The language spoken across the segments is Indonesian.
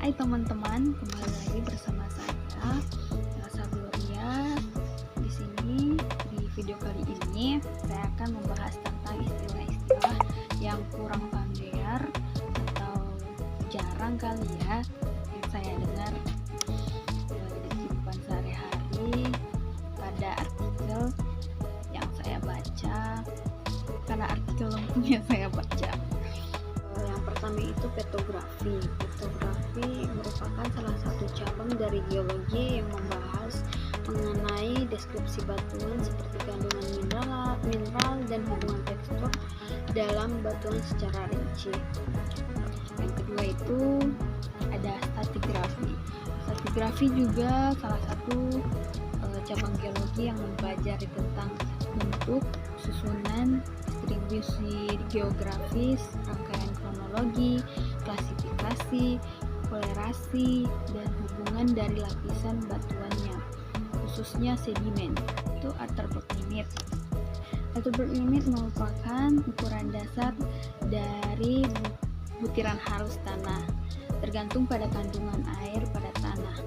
Hai teman-teman, kembali lagi bersama saya Rasa Gloria. Di sini di video kali ini saya akan membahas tentang istilah-istilah yang kurang familiar atau jarang kali ya yang saya dengar di kehidupan sehari-hari pada artikel yang saya baca, pada artikel lengkap yang saya baca. Yang pertama itu petrografi. Petrografi merupakan salah satu cabang dari geologi yang membahas mengenai deskripsi batuan seperti kandungan mineral dan hubungan tekstur dalam batuan secara rinci. Yang kedua itu ada stratigrafi. Stratigrafi juga salah satu cabang geologi yang mempelajari tentang bentuk, susunan, distribusi geografis, rangkaian kronologi, klasifikasi, kolerasi, dan hubungan dari lapisan batuannya, khususnya sedimen. Itu Atterberg limit. Atterberg limit merupakan ukuran dasar dari butiran halus tanah, tergantung pada kandungan air pada tanah.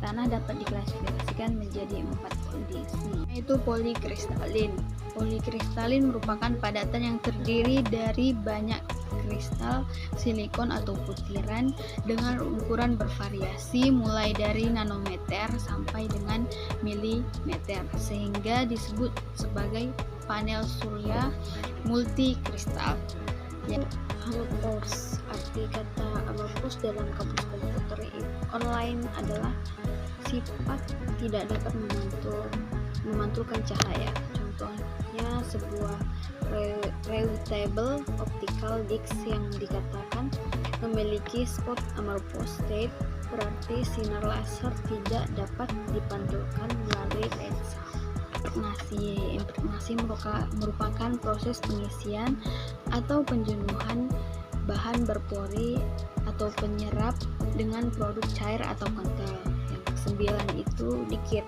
Tanah dapat diklasifikasikan menjadi 4 kondisi, yaitu polikristalin. Polikristalin merupakan padatan yang terdiri dari banyak kristal silikon atau butiran dengan ukuran bervariasi mulai dari nanometer sampai dengan milimeter, sehingga disebut sebagai panel surya multikristal. Amorphous, arti kata amorphous dalam kamus komputer online adalah sifat tidak dapat memantulkan cahaya. Contohnya sebuah routable optical disc yang dikatakan memiliki spot amorphous state, berarti sinar laser tidak dapat dipantulkan melalui lensa. Impregnasi merupakan proses pengisian atau penjenuhan bahan berpori atau penyerap dengan produk cair atau kental. Yang kesembilan itu dikit.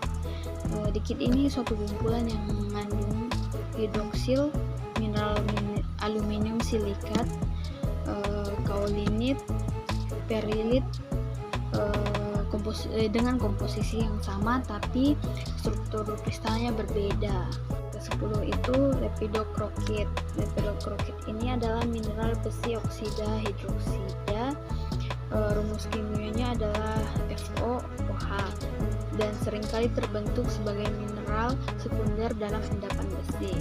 Dikit ini suatu kumpulan yang mengandung hidroksil, mineral aluminium silikat, kaulinit, perilit dengan komposisi yang sama tapi struktur kristalnya berbeda. Ke-10 itu lepidocrocit. Lepidocrocit ini adalah mineral besi oksida hidroksida. Rumus kimianya adalah FOOH dan seringkali terbentuk sebagai mineral sekunder dalam endapan besi.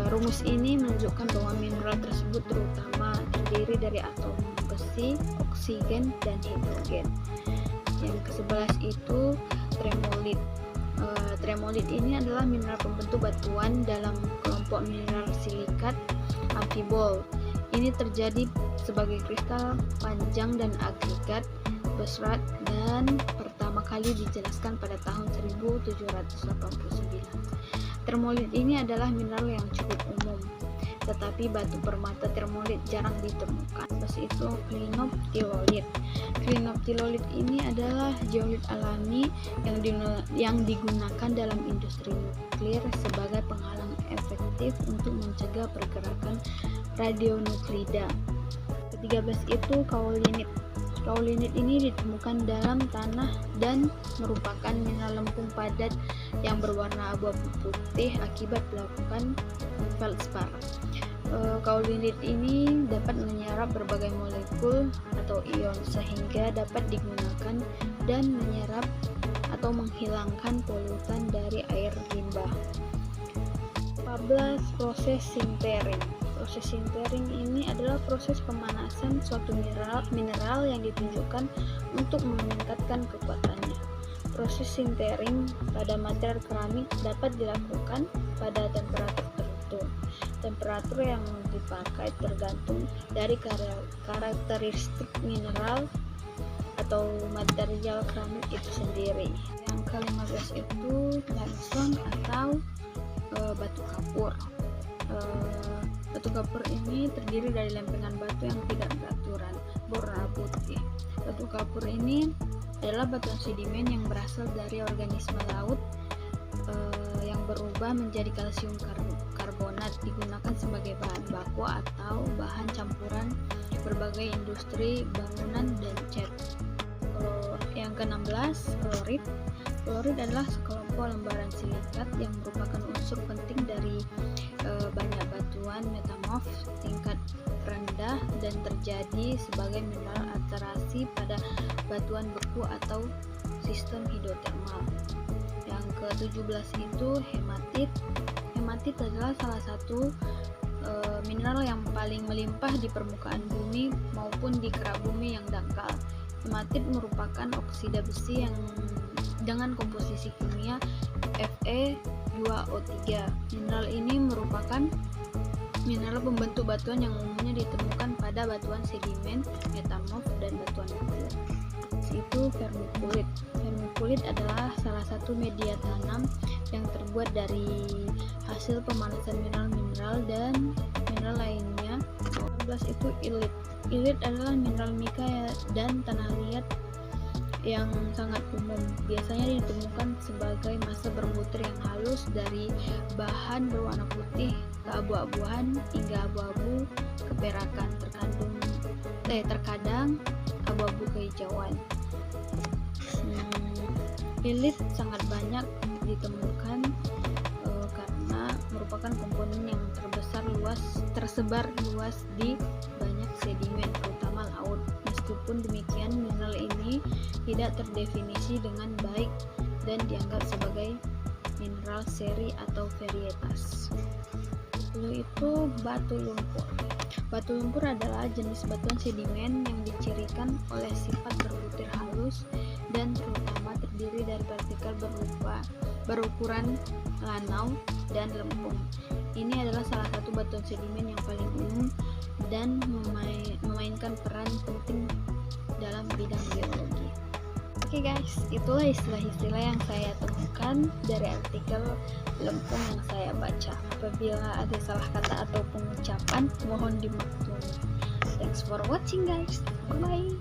Rumus ini menunjukkan bahwa mineral tersebut terutama terdiri dari atom besi, oksigen, dan hidrogen. Yang ke-11 itu tremolit. Tremolit ini adalah mineral pembentuk batuan dalam kelompok mineral silikat amfibol. Ini terjadi sebagai kristal panjang dan agregat beserat dan pertama kali dijelaskan pada tahun 1789. Tremolit ini adalah mineral yang cukup umum, tetapi batu permata tremolit jarang ditemukan. Terus itu klinoptilolit. Klinoptilolit ini adalah zeolit alami yang digunakan dalam industri nuklir sebagai penghalang efektif untuk mencegah pergerakan radionuklida. Ke-13 itu kaulinit. Kaulinit ini ditemukan dalam tanah dan merupakan mineral lempung padat yang berwarna abu-abu putih akibat melakukan feldspar. Kaulinit ini dapat menyerap berbagai molekul atau ion sehingga dapat digunakan dan menyerap atau menghilangkan polutan dari air limbah. 14. Proses sintering. Proses sintering ini adalah proses pemanasan suatu mineral yang ditunjukkan untuk meningkatkan kekuatannya. Proses sintering pada material keramik dapat dilakukan pada temperatur tertentu. Temperatur yang dipakai tergantung dari karakteristik mineral atau material keramik itu sendiri. Yang ke-15 itu limestone atau batu kapur. Batu kapur ini terdiri dari lempengan batu yang tidak beraturan, berwarna putih. Batu kapur ini adalah batuan sedimen yang berasal dari organisme laut yang berubah menjadi kalsium karbonat, digunakan sebagai bahan baku atau bahan campuran berbagai industri bangunan dan cat. ke-16, klorid. Klorid adalah sekelompok lembaran silikat yang merupakan unsur penting dari banyak batuan metamorf tingkat rendah dan terjadi sebagai mineral alterasi pada batuan beku atau sistem hidrotermal. Yang ke-17 itu hematit. Hematit adalah salah satu mineral yang paling melimpah di permukaan bumi maupun di kerak bumi yang dangkal. Hematit merupakan oksida besi yang dengan komposisi kimia Fe2O3. Mineral ini merupakan mineral pembentuk batuan yang umumnya ditemukan pada batuan sedimen, metamorf, dan batuan beku. Itu vermiculit. Vermiculit adalah salah satu media tanam yang terbuat dari hasil pemanasan mineral-mineral dan mineral lainnya. 14 itu ilit. Ilit adalah mineral mika dan tanah liat yang sangat umum. Biasanya ditemukan sebagai massa berbutir yang halus dari bahan berwarna putih, keabu-abuan hingga abu-abu keperakan, terkadang abu-abu kehijauan. Ilit sangat banyak ditemukan karena merupakan komponen yang tersebar luas di banyak sedimen, terutama laut. Meskipun demikian, mineral ini tidak terdefinisi dengan baik dan dianggap sebagai mineral seri atau varietas. Lalu itu batu lumpur. Batu lumpur adalah jenis batuan sedimen yang dicirikan oleh sifat berbutir halus dan terutama terdiri dari partikel berukuran lanau dan lempung. Ini adalah salah satu batuan sedimen yang paling umum dan memainkan peran penting dalam bidang geologi. Oke guys, itulah istilah-istilah yang saya temukan dari artikel lempung yang saya baca. Apabila ada salah kata atau pengucapan, mohon dimaklumi. Thanks for watching guys. Bye.